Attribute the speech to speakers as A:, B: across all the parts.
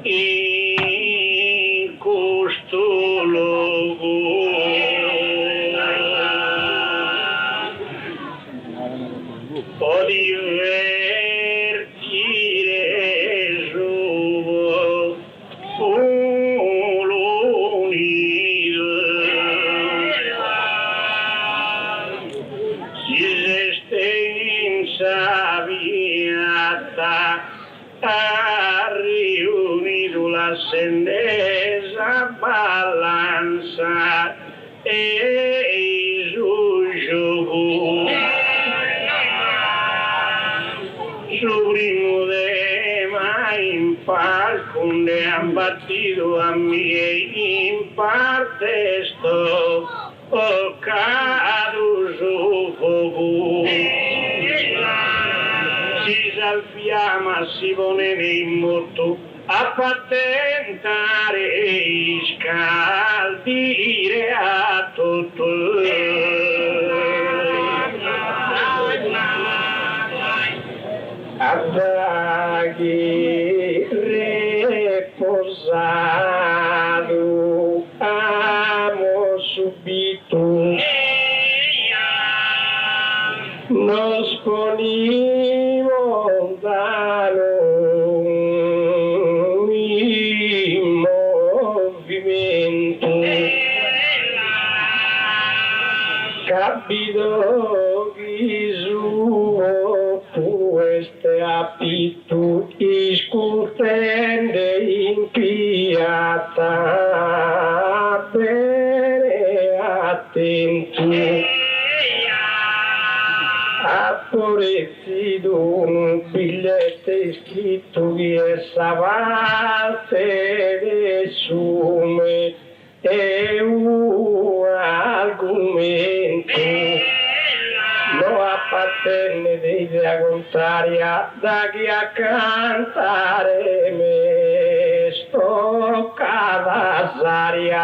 A: in questo luogo può divertire giù l'unido si resta insaviata ha riunito l'ascendesa balanza e su gioco su primo tema in palco ne ha battuto a me in parte sto cado su fuoco si salfiama si pone nei morto a patentare e scaldire a tutto a draghi riposato amo subito non sponivo lontano in movimento capito chi suo queste abitudini scurtende in piazza bene attento apparecchito un biglietto scritto che essa parte assume è un argomento non appartiene d'idea contraria da chi a cantare me sto cavasaria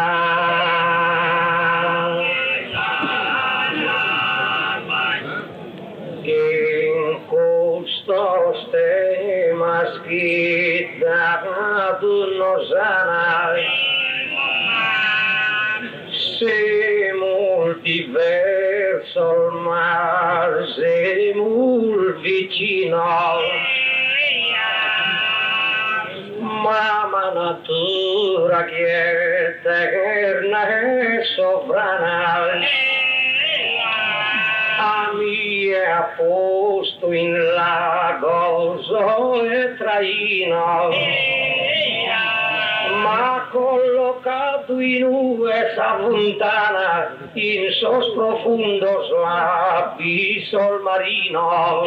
A: in questo stemma schitta tu non sarai siamo diverso ma siamo vicino mamma natura che è eterna e sovrana a mia posto in lagoso e traino ma collocato in questa fontana in sos profundos l'abisso marino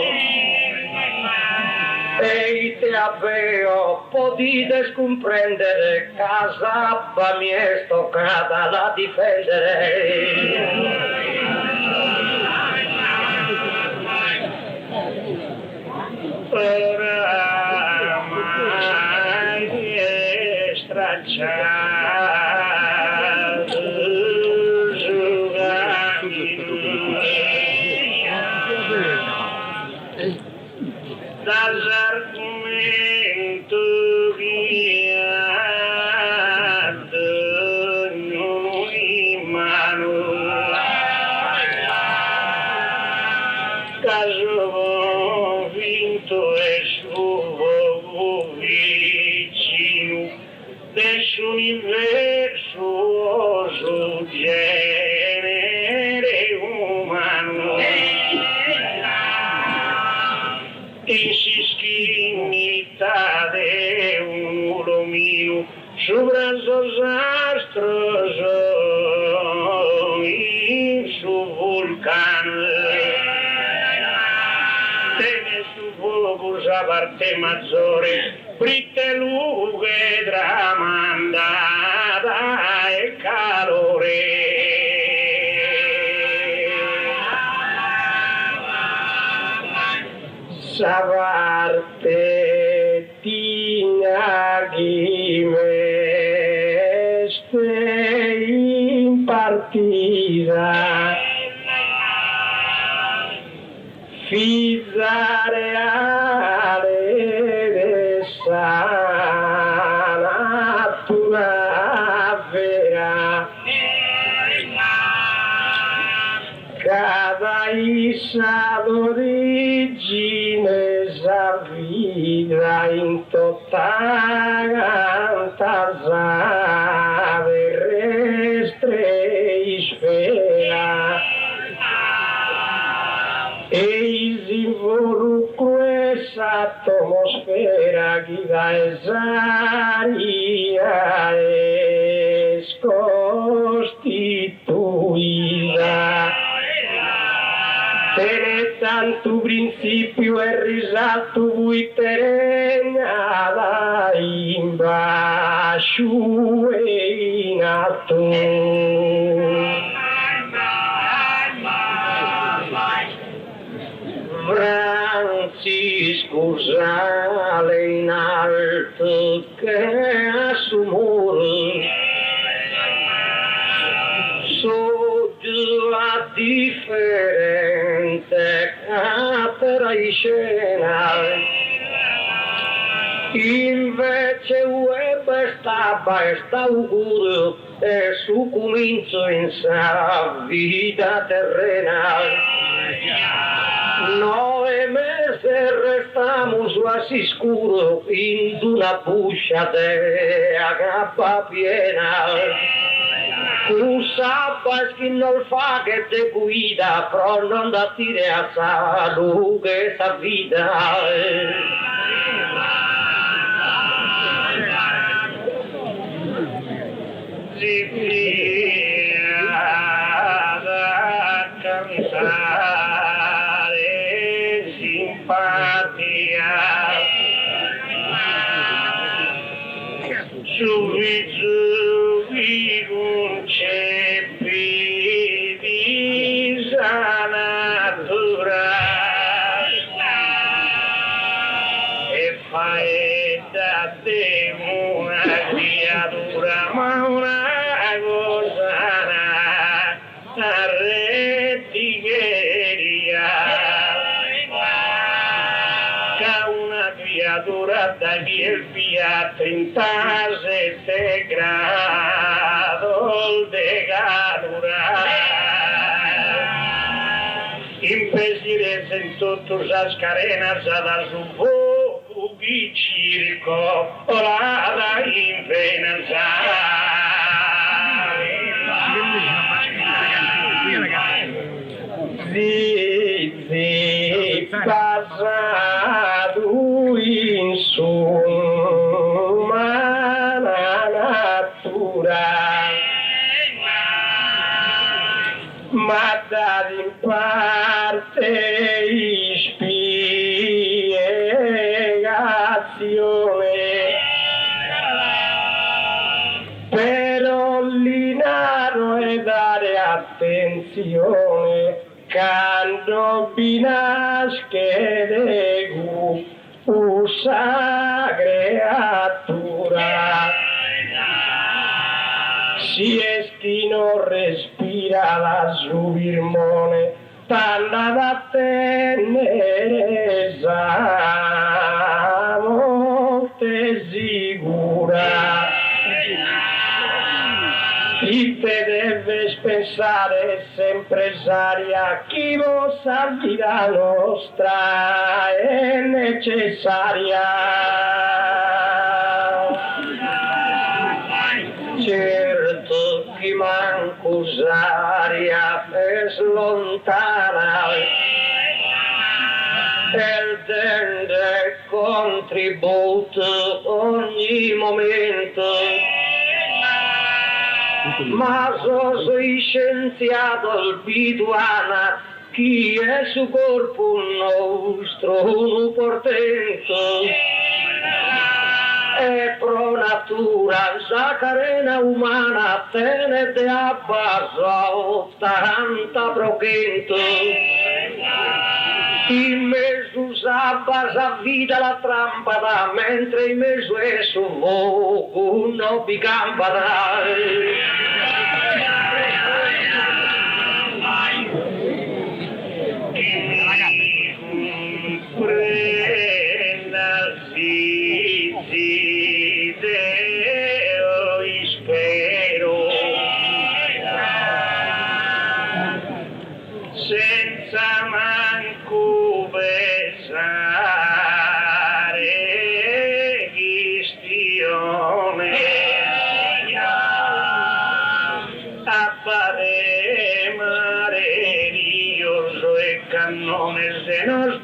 A: e te avevo potete scomprendere casa mi è stoccata da difendere oramai è stracciato dall'argomento che ha in mano caso vinto e suo vicino dell'universo su genere umano insischimità de un lumino sopra sastroso in su vulcano a parte maggiore, britte lunghe, tramandata e calore. Sa parte tina chi meste in partita. Fizza reale sana chissà d'origine sa vita in totale terrestre sfera e si involucro essa atmosfera che da esaria es costituida per tanto principio e risalto vui teregnada in bacio e in alto. Francisco sale in alto che a suo muro la differente capera di scena invece web sta auguro e su comincio in sa vita terrena 9 mesi restamos así scuro in una buscia de agappa piena tu sappas che non fa che te guida però non da tire a sa luce sa vita si fia da cantare simpatia subito non c'è più di natura e fai da te una creatura ma una gosana rettigeria che una creatura da chi è via 37 gradi de gadura impesire en todas as carenas a dar su poco que circo olada invenanza zizi passato in summa natura ma da in parte spiegazione però l'inaro è dare attenzione quando binasche usa creatura si es che non respira la subirmone tanta da tenere sa molte sicura y te debes pensare sempre saria chi vostra vita nostra è necessaria certo che manco saria es lontana el tende contributo ogni momento ma soy scienziato abituana chi è su corpo nostro un portento e pro natura sa carena umana tenete a basso tanta prochento in mezzo sabba sa vita la trampata mentre in mezzo è su uno bicampata senza mai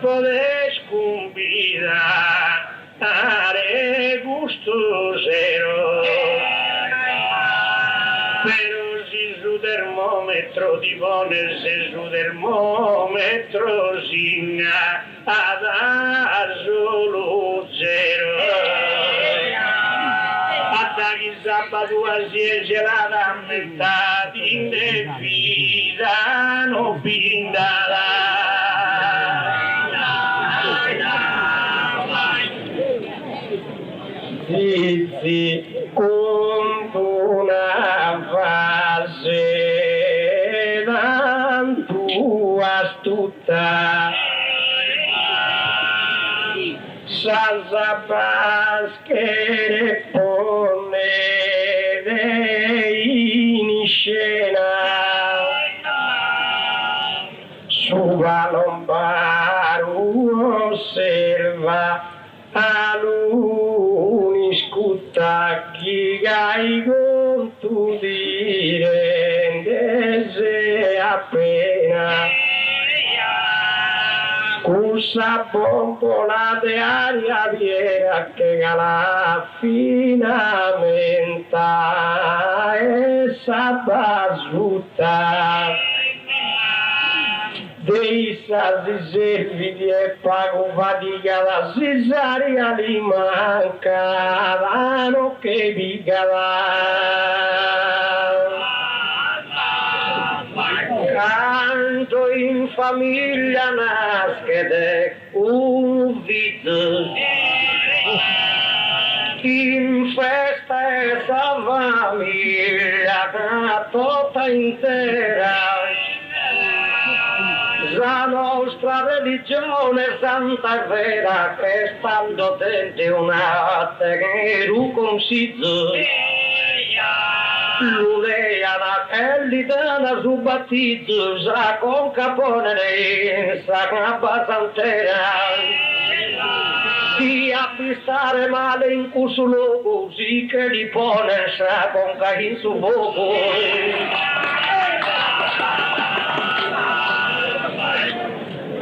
A: podes convidar haré gustosero, pero si su termómetro dibones es su termómetro sin a solo zero. Hasta che sabato si è gelata a metà indefida non pindala. Zizi con una fase tanto astuta salsa paschere pone in scena sulla lombaro osserva a lui scutta chi gai con tu dirende se appena cussa bombola de aria viera che la finamenta e sabasuta dei sasi serviti e pago fatica la cesaria li mancavano che canto in famiglia nascete un vito in festa e sa famiglia tutta intera la nostra religione santa e vera che stando tente una che consiglio l'uleana e l'itana su battizzo sa con capone sa cappa santera si appistare male in questo luogo sì che li pone sa con cahin su fuoco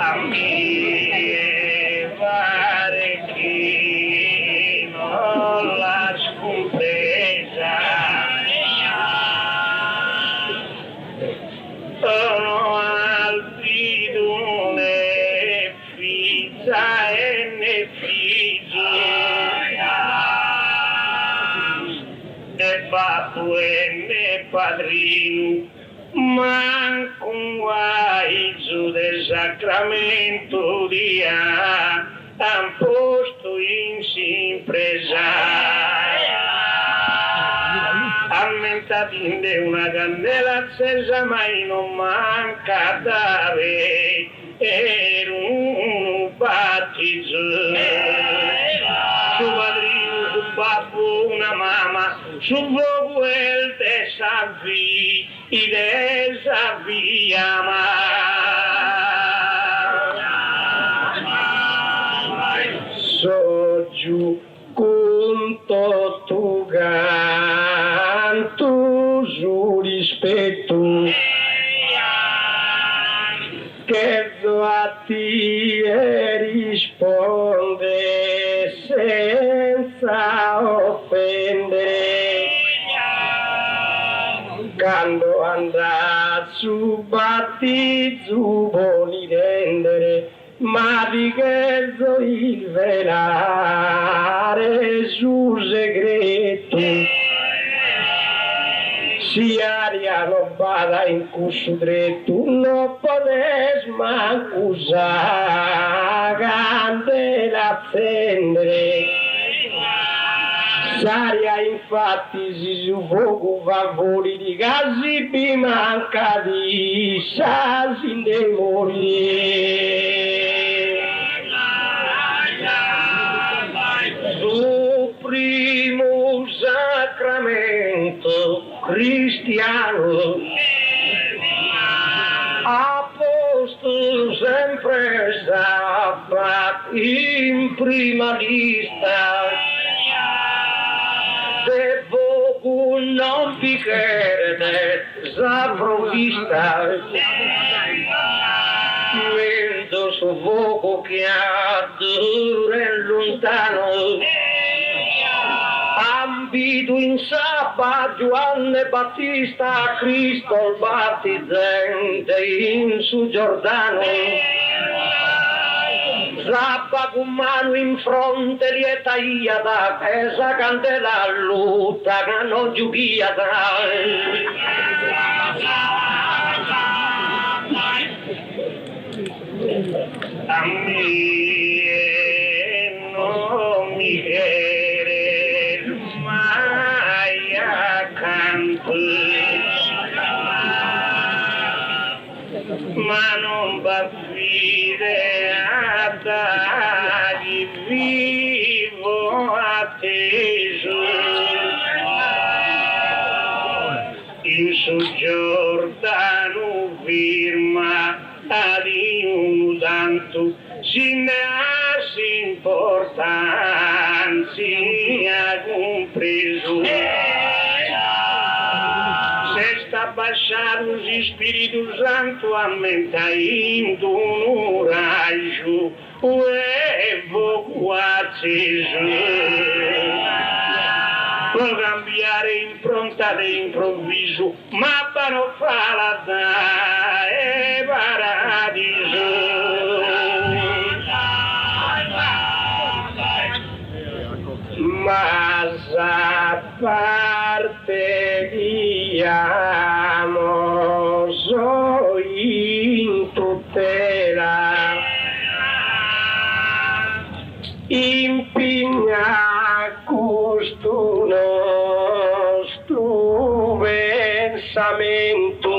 A: a me pare che non la scompresa sono altri né figlia e né figlio né babbo e né padrino manco un guaizzo del sacramento di han posto in simpresa ammentati de una candela accesa mai non manca d'ave era un battizzo su padrino, su babbo, una mamma su fuoco el desafì i desafiama so giù conto tu canto su rispetto che a ti risponde senza offendere quando andrà su battizzo vuoi rendere ma di che il velare sul segreto si aria non vada in cusso dretto non potes mancusa candela accendere s'aria infatti si su fuoco fa voli di casi bi manca di sasi indemoni su primo sacramento cristiano a posto sempre sta in prima lista se voi non vi credete sa provvista vendo su questo fuoco che ardura lontano, ambito in Sabba, Giovanni Battista, Cristo il battizzente in su Giordano. Sabba con mano in fronte lieta iata, esa candela lutta che non giugiata. A me non mi querer mai accanto, ma non va fide a dare, vivo atteso in su Giordano firma di un tanto sin importanza compreso se sta baixando o Espírito Santo aumenta indo no raio o evoco acceso può cambiare impronta di improvviso ma per non farla da è paradiso. Ma a parte diamo so in tutela impegna questo nostro pensamento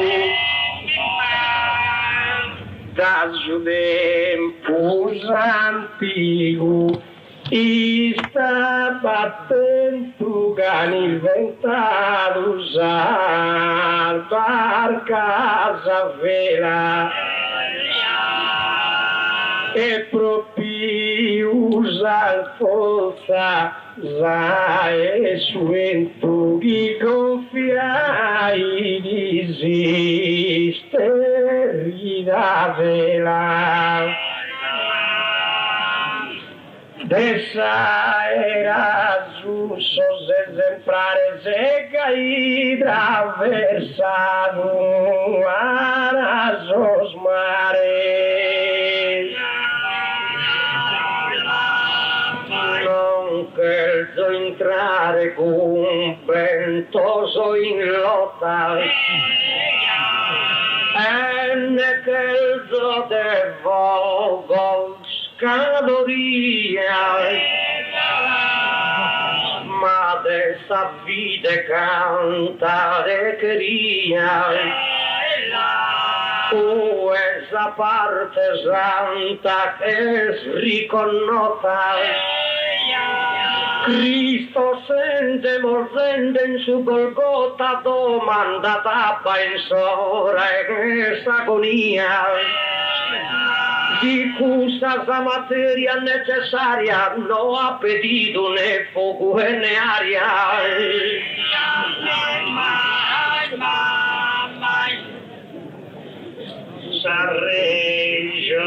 A: da giudempus antico e sta battendo cani ventados a barca vela e proprio usa forza za e suento che confiai desiste da vela. Dessa era sus exemplares e caída versado a os mares. Non quero entrare con ventoso in lotta e ne quero devolvo caloria ma dessa vida cantare queria o esa parte santa que es riconnota Cristo sente mordendo in su Golgota domandata pensora esa agonia di questa materia necessaria no appetito né fuoco né aria sa regione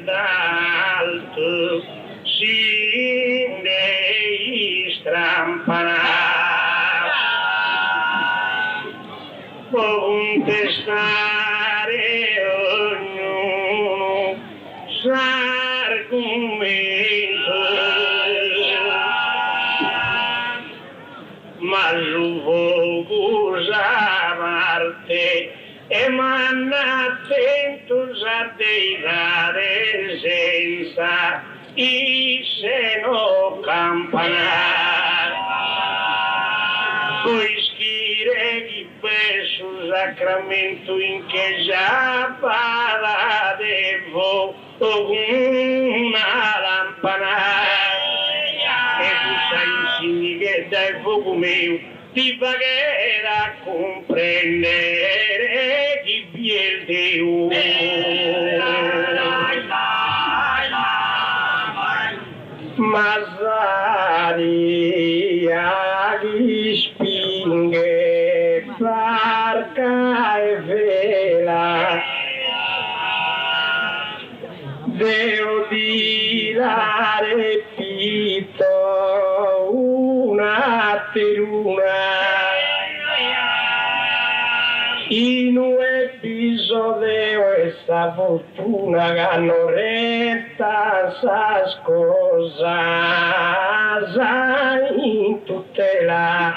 A: d'alto si dei strampana può contestare ognuno s'argomento ma io voglio usare e manna attento a dare senza i seno campanar poi schire di peso sacramento in che già parla devo una lampana e tu sai insigni che dai fuoco mio ti pagherà a comprendere chi pierde Masaria gli spinghe barca e vela peruna in un episodio essa fortuna che non resta sas cosas in tutela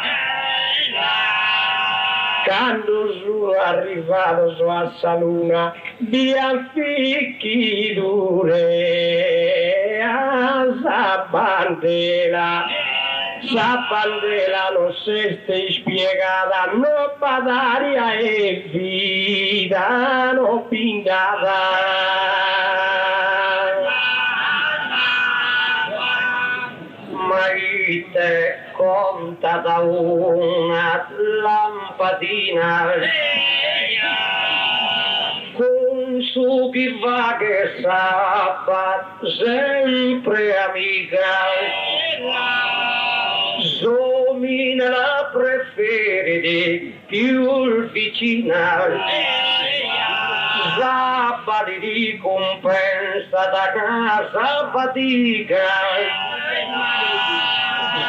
A: quando sono arrivato a Saluna via fichi dure a sa bandera non se stai spiegata no padaria e vida no pingada Marite conta da una lampadina con su chi va che sa sempre amica Domina la preferite più vicina Zappa di ricompensa da casa fatica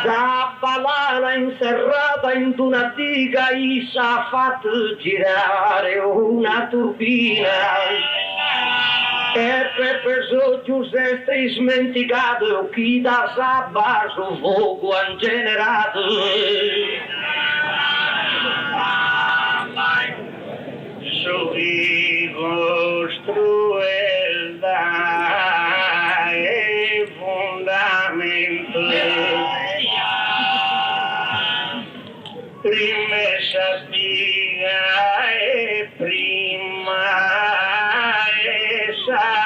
A: Zappa l'ala inserrata in una diga e s'ha fatto girare una turbina e per soggiù se stai smenticato chi da sabba su fuoco han generato su chi costruisce e fondamento rimessa spiga e prima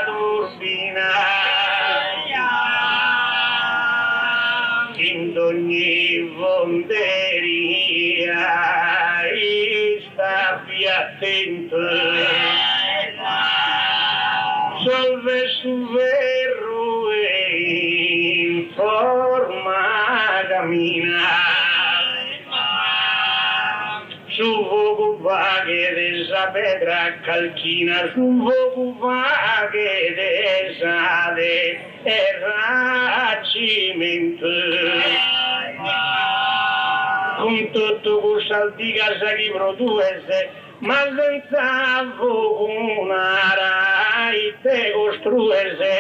A: turbina in ogni fonderia sta attento solve su verro e in forma cammina su fuoco vaghe desa pedra calchina su fuoco vaghe desa de racimento con tutto questo altica sa chi produesse ma senza fuoco una rai te costruesse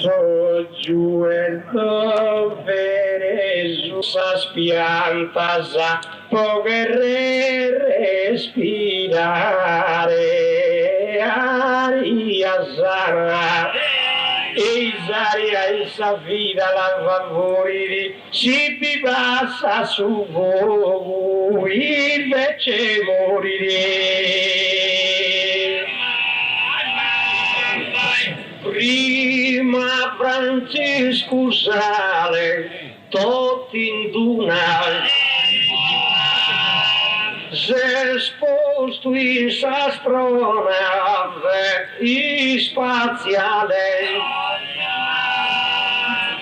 A: so giù e dovere su sa spianta sa poter respirare aria sana e isaria essa vida la favoriti si passa su voi invece morire prima Francesco sale tutti in duna se sposto in s'astronave spaziale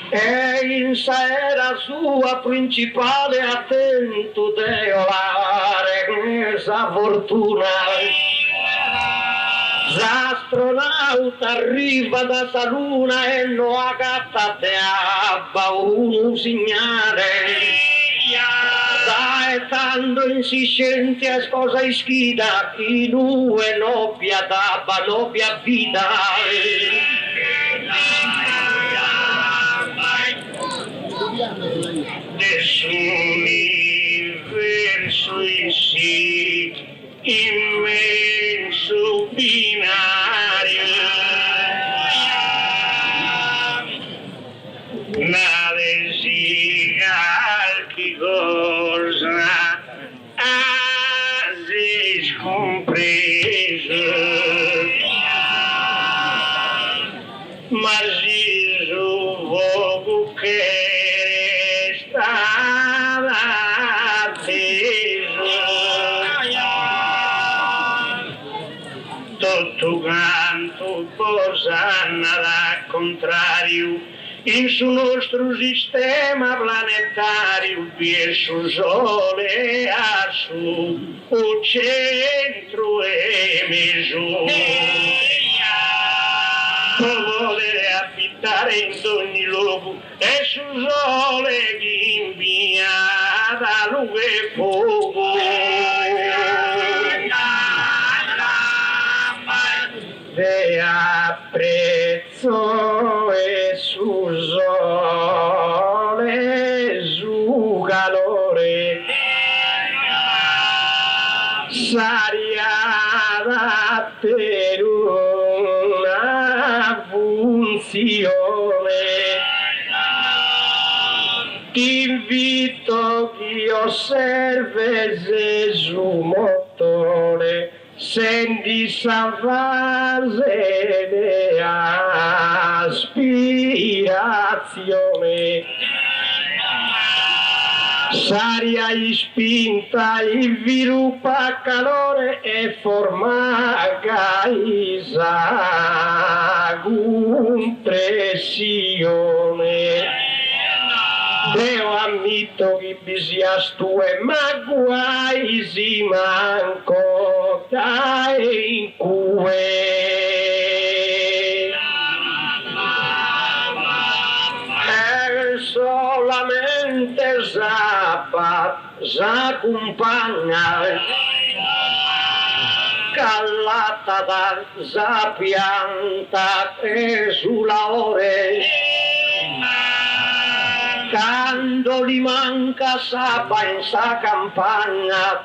A: e in sera sua principale attento deolare questa fortuna l'astronauta arriva da Saluna e non agattate abba un segnale dai tanto insistente a sposa ischida chi lui nobbia dabba nobbia vita dell'universo in sì immenso binario nave si calchi cosa hai scompreso ma si su che stava atteso tutto canto posanna al contrario in su nostro sistema planetario vi è su sole a su o centro e misura poter abitare in ogni luogo e sul sole che invia da luce fuoco. Te apprezzo e sul sole, su calore, saria per una funzione. Ti invito che osserve Gesù motore, senti sa fase di aspirazione. Saria spinta, sviluppa calore e forma gaisa compressione. Deo ammetto che bisias tue, ma guai si manco dai in cue. Solamente Zappa s'accompagna, callata da Zapianta e sulla ore. Quando gli manca Zappa in sa campagna,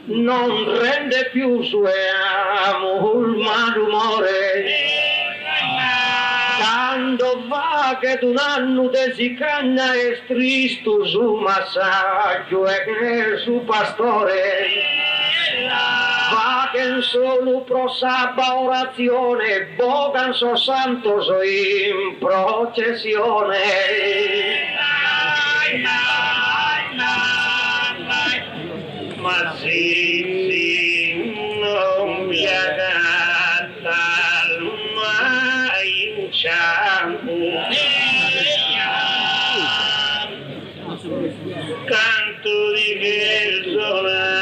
A: non rende più sue amor malumore. Quando va che d'un anno desicagna è tristo su massaggio e su pastore, va che solo pro sabba orazione, bogan so santo so in processione. Ma sì, non mi agatta mai in ciampo. Canto di personare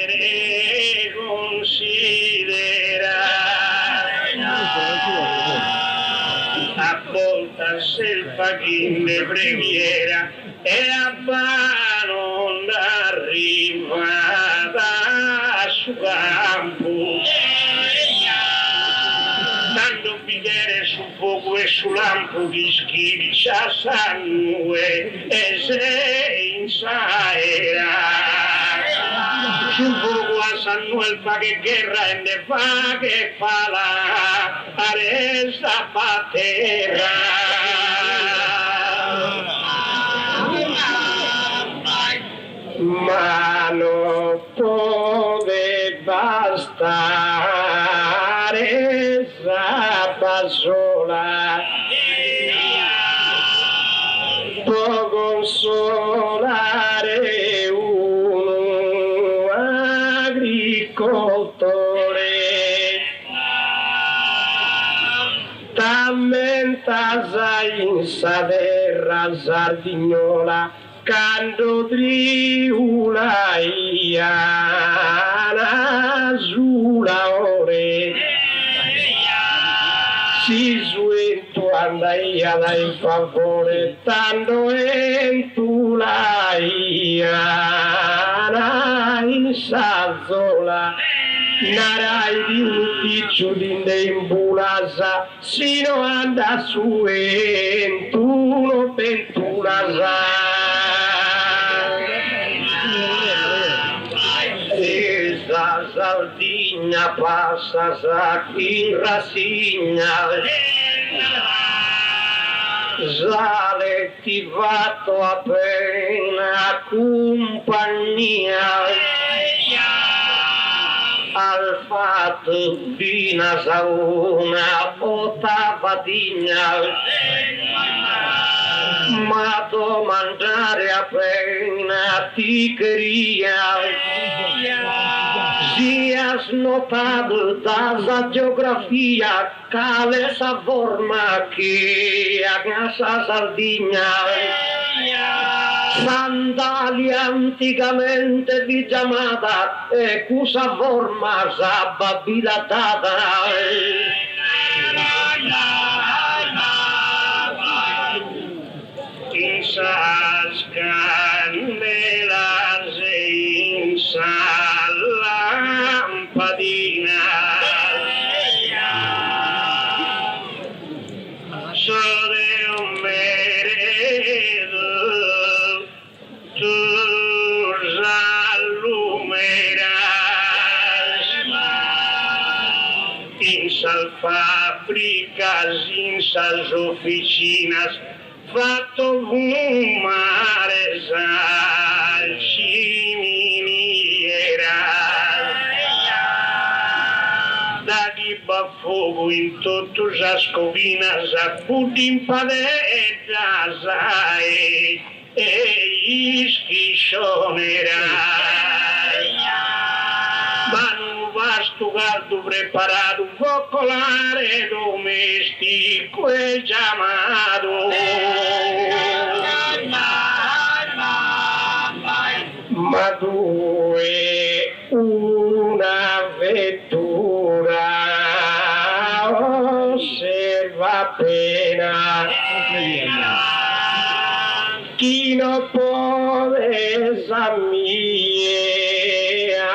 A: e considerare a volta selva chi ne preghiera e a non arriva da su campo. Dando bicchiere su fuoco e su lampo di schili sangue e se insaera. Sul fuoco a San Noel fa che guerra e ne fa che fa la aresta patera. Ma non può bastare Zappa sola, può consolare un agricoltore. Tammenta in sa terra sardignola, quando triula iana sulla ore, si suento andaia dai favore, tanto entu la iana in salzola, narai di un ticcio di imbulasa, sino anda su entuno pentulasa. La Sardigna passa sa in rasigna, sale ti fatto appena compagnia, al fatto vina sauna ottavatigna, ma do mangiare appena ti queria. Sia snotato dalla geografia cale sa forma che a casa Sardigna sandali anticamente di chiamata e cusa forma sa babilatata. fábricas, essas oficinas, fatto fumare a ciminiera. Dagli fogo in tutto Jascovina, Zaputin padetta, e ischiscionera. Manu vasto galdo preparado, focolare domestico e chiamato. Ma due una vettura osserva appena chi non può esamire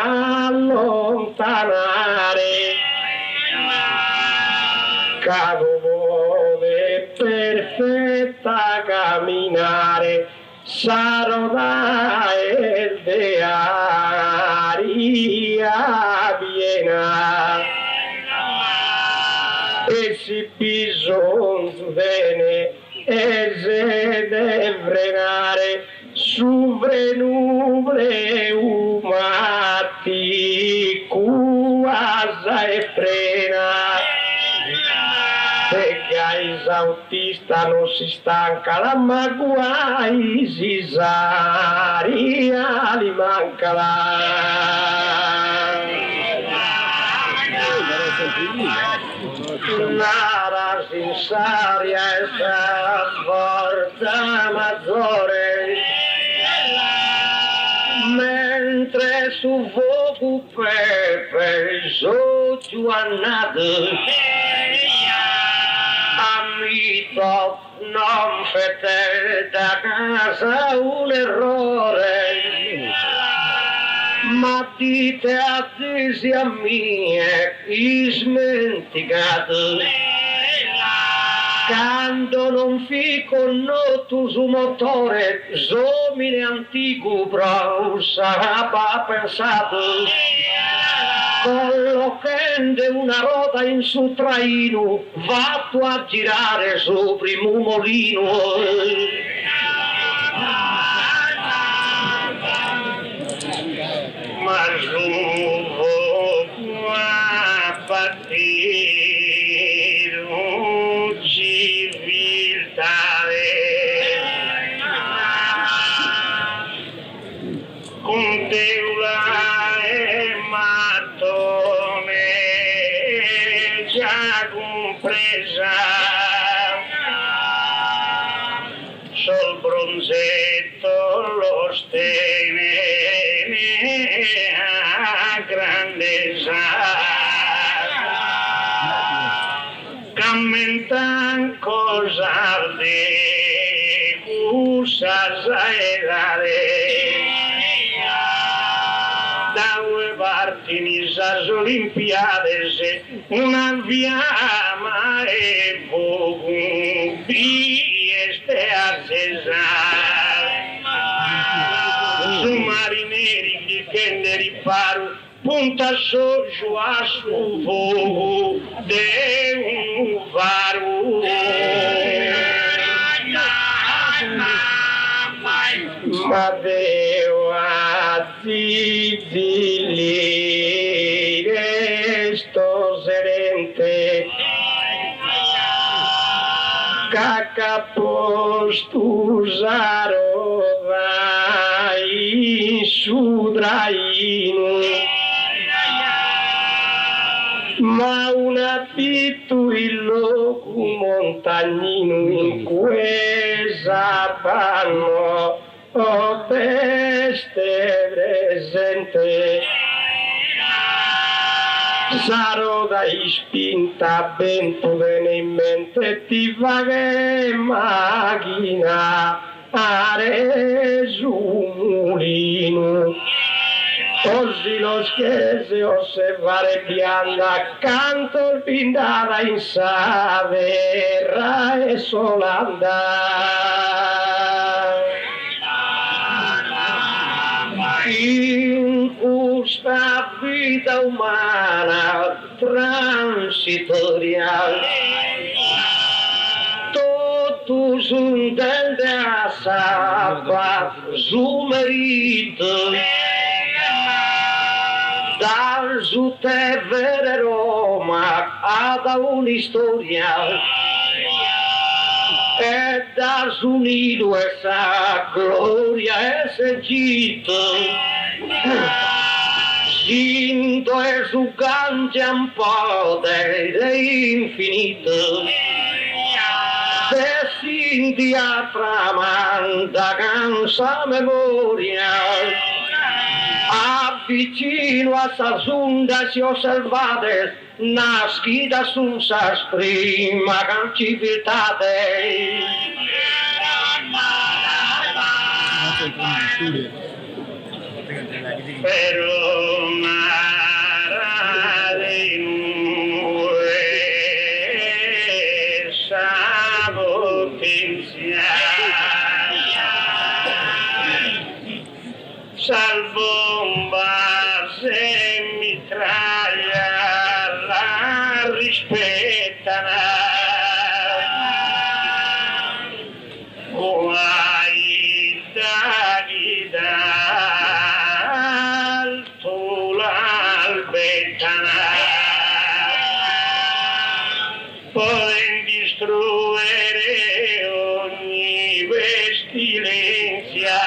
A: allontanare cado vuole perfetta camminare sarò da Eldearia Viena e si bisogna bene e se deve frenare su vrenuble umati cuasa e frena perché esautista non si stanca la maguai si saria li manca la Nara sinsaria e forza maggiore mentre su fuoco pepe sotto annato amico non fete da casa un errore ma dite a zia mie smenticato quando non fico noto su motore zomine antico però sarà pensato collocando una ruota in su traino fatto a girare su primo mulino ma giuvo a partire un civiltà con teula e mattone già compresa sul bronzetto lo stene a grandezza cammentan cosarde usas e dare da due parti nisas olimpiades una viama e fuoco bieste a cesare su marineri che ne riparo punta soggio a su fuoco de un varo ma deo a zizilire sto serente caca postusaro vai su draino ma un affitto il loco montagnino in questa panno o peste presente sarò da spinta vento bene in mente ti va che macchina a reso mulino così lo scherzo osservare bianca accanto il pindara in saverra e solanda in questa vita umana transi tutorial. Totus del de asapa sumerit dal Zute vere Roma ad un'istoria e da unido esa gloria ese gito Sinto e su cangian potere infinito se sintia tramanda cansa memoria avvicino a sas ondas e os salvades nascidas usas prima can civiltades pero mara de nube esa potencia salvombas e mitralla la rispettano guai da guidar tu l'albetana poden distruggere ogni pestilenza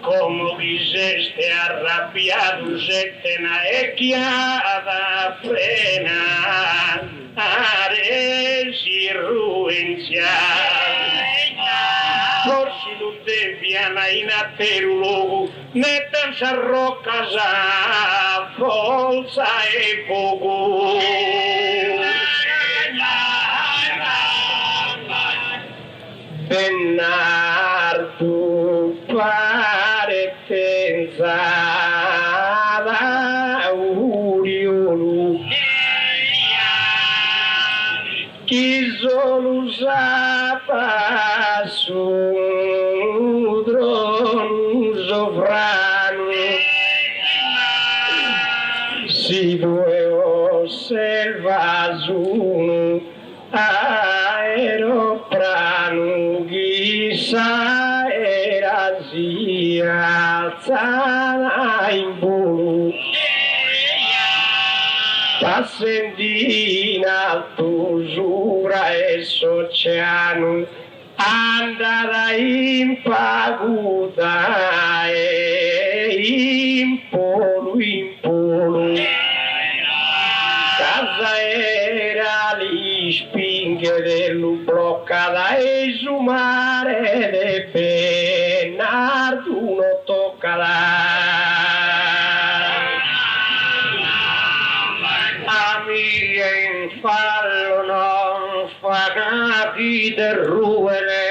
A: como quiseste arrabbiados etena e chiada frena ares irruencia forse lo deviana in aterulogo nettansa rocas a forza e fogo Bernardo paretenza da Uriolu chi solo usava su dron sovrano si due osserva su aeroplano chissà era si alzata in volo passendina tu giura e l'oceano andata in paguta e in polo casa era li spinghe dello bloccata e su mare de Bernardo non tocca amiche in fallo non fa capire ruere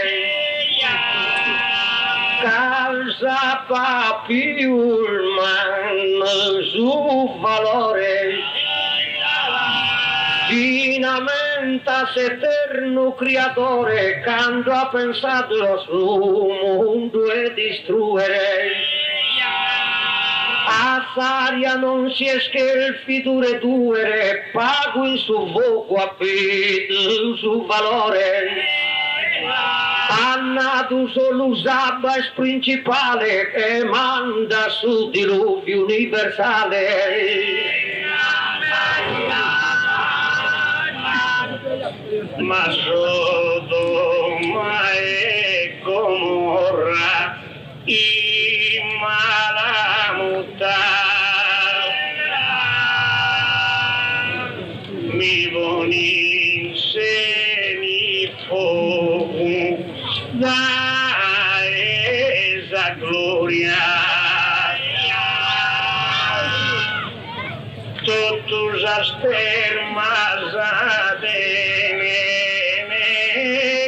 A: calza papiulman su valore Finamentas eterno creatore quando ha pensato lo suo mondo e distruggere a saria non si scherfi dure dure pago in su voco affitto su valore ha nato solo Sabbas principale che manda su diluvio universale ma Sodoma e Gomorra i malamuta mi boni seni fogo da esa gloria todos as termas a tener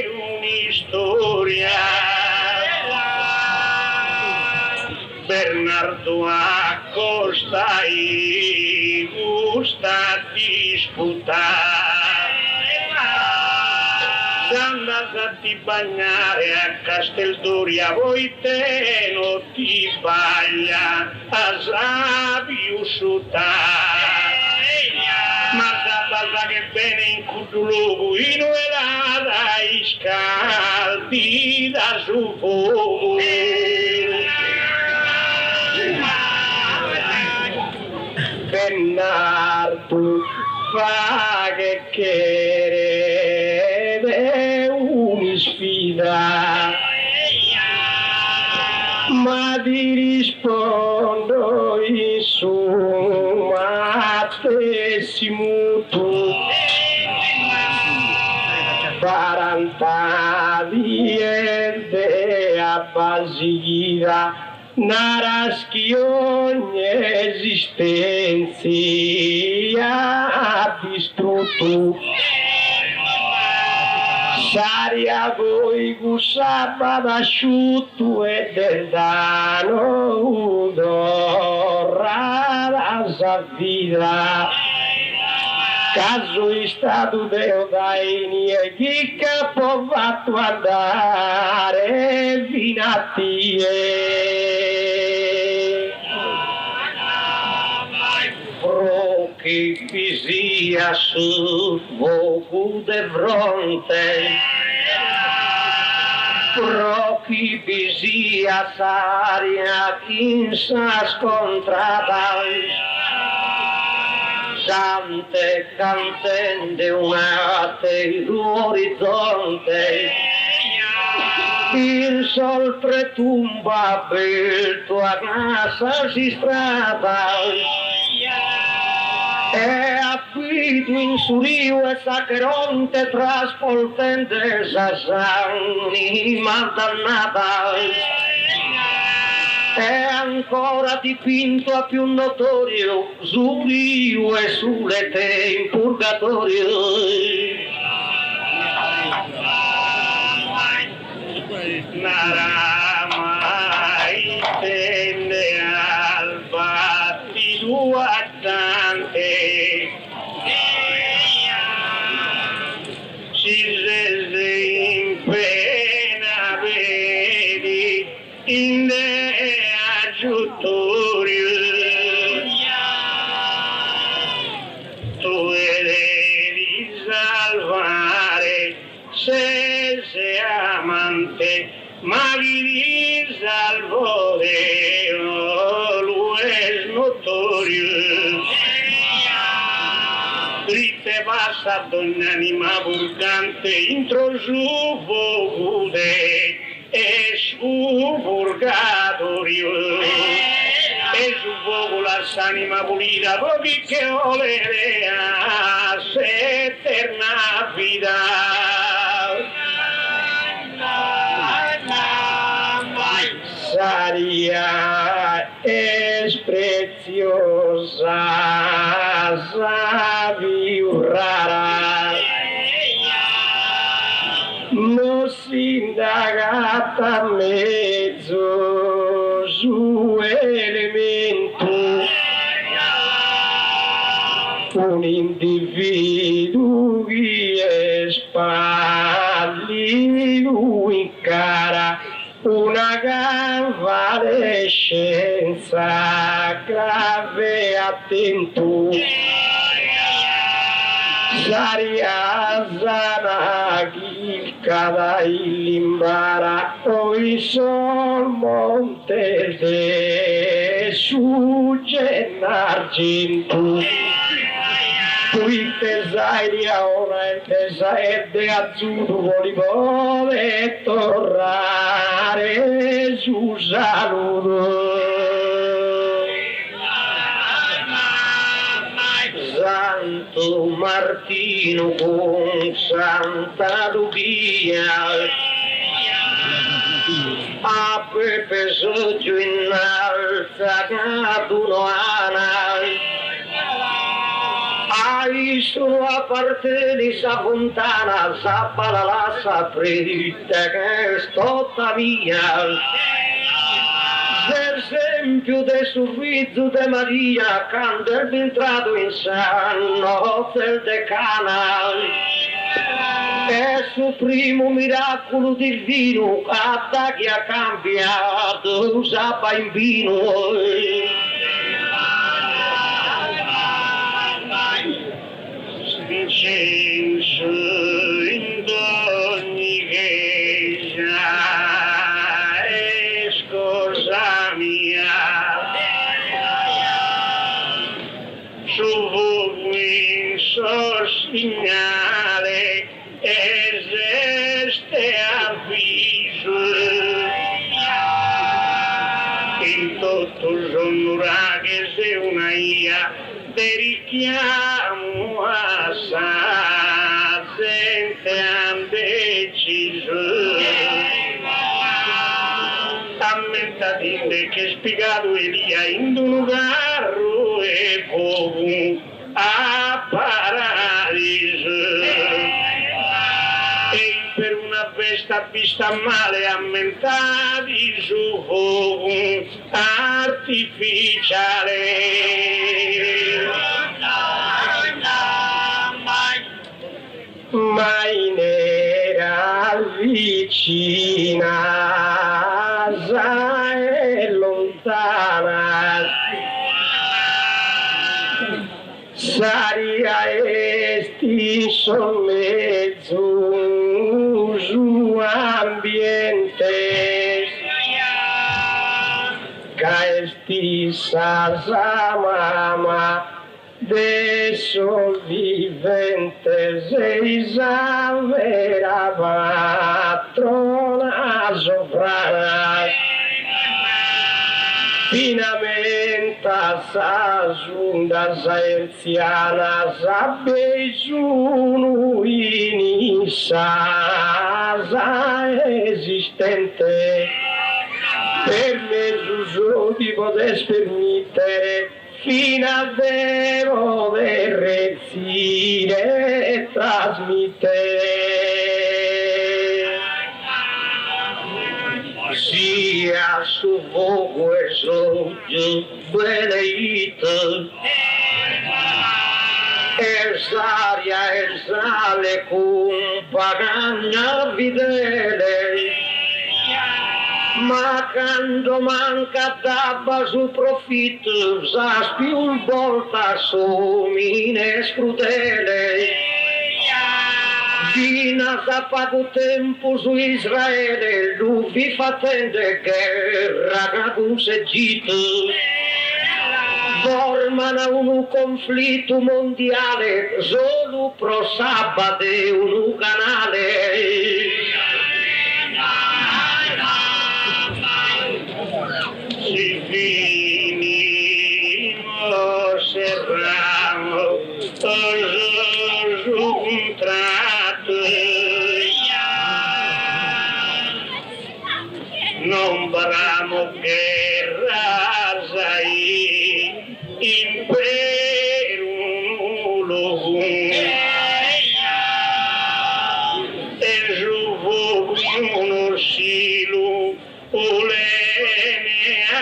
A: un'istoria Bernardo Acosta e gusta disputar andas a ti bagnare a Casteldoria voi te non ti baglia a Sabiusciutà cosa che bene in Cudulugu, in velata scaldita sul fuoco. Bernardo fa che chiede un'isfida, ma ti rispondo insomma stessimo tu 40 di Basilica naraschi ogni esistenza ha distrutto Saria voi sabato asciutto e del dano d'orra sa vita caso è stato Deo daini e chi può fatto andare fino a te che vi sia sul fuoco de fronte che vi sia saria in sa scontrata Sante cantende un'ate l'orizzonte il sol pretumba per tua casa si strada e abito in surio e saccheronte trasportente s'anima dannata e ancora dipinto a più notorio sull'io e sulle te in purgatorio Naramai tende al battito attante si rese in pena vedi in aggiuttorio tu devi salvare se sei amante ma vi salvore lui è notorio dritte passa donn'anima purgante intro su vocude e su purgatorio e su fuoco la s'anima pulita pochi che volere a se eterna vita Saria es preciosa saviurrara no si indagata mezzo su elemento un individuo che è spallido in cara una convalescenza grave attento Saria zanaghi cada ilimbara oi sol monte de su argento qui tesairia ora il tesaer de azzurro volibole tornare su saluto Santo Martino con Santa Lucia a Pepe Soggio in alza Cadunoana hai solo a parte di sa fontana sa palalassa fritta che stotta via l'esempio del sorriso di Maria quando è entrato in sanno del decana è il primo miracolo divino da chi ha cambiato usava in vino censo in ogni chiesa è scorsa mia. Su voi segnale esiste avviso in tutto il giorno che se una ia te richiamo assai gente han deciso ammentadinde che spiegato Elia in un carro e fuoco a paradiso e per una festa vista male ammentati su fuoco artificiale mai n'era vicina e lontana saria estinso mezzo su ambiente caesti sa mama de sopravvivente seisa vera patrona sovrana finamente sa giunta sa anziana sa besuno inissa sa esistente per mezzo di poter permettere fino a vero recire e trasmettere sia su fuoco e sogno benedito esaria e sale con pagana fidele ma quando manca dabba su profitto sa più volta somine scrutele fino a poco tempo su Israele lui fatende guerra con seggito formano un conflitto mondiale solo pro sabato un canale si finimo serramo un tratto non baramo guerra sai impero logo e giuvo uno silo olene a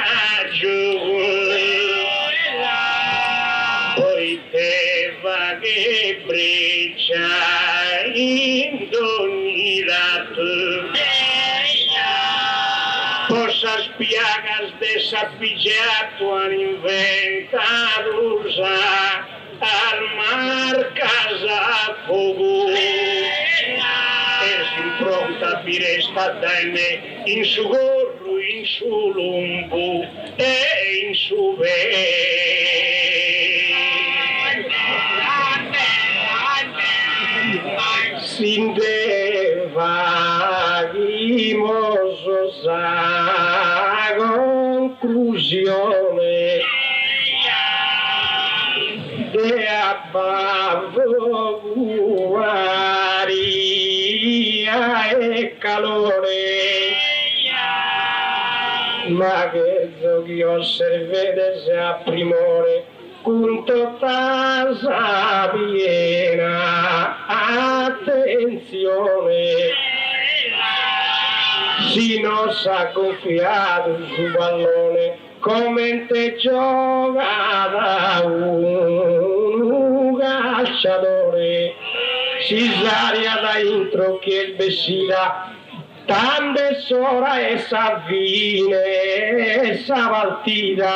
A: poi te va che breccia in ogni lato possa spiagas de sappigiato han inventato usa armar casa fuoco e si impronta piresta dane in su gorro in su lumbo e in su sin deva sa conclusione de abbavo guaria e calore ma che giochi osservete se a primore con tutta piena attenzione si non sa gonfiato su pallone come te gioca da un calciatore si saria da intro che il Bessida tante sora e sa fine e sa partita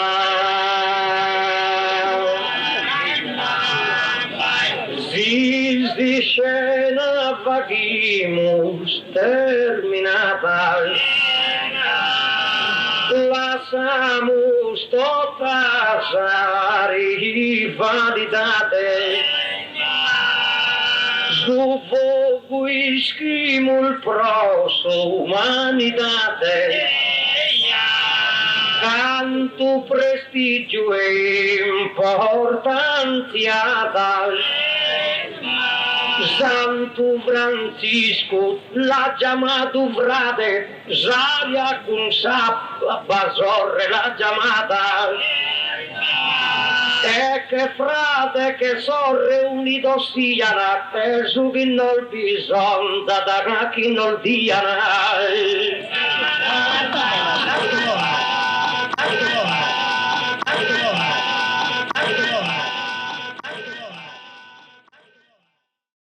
A: si si scena vaghimus terminata, lasciamus totas rivalitate, su voi schimul prosso umanitate, canto prestigio e importanziata. Santo Francisco l'ha chiamato frate, Zaria con Sabba sorre l'ha chiamata. E che frate che sorre unito siano, per su chi non bisogna, da chi non diano.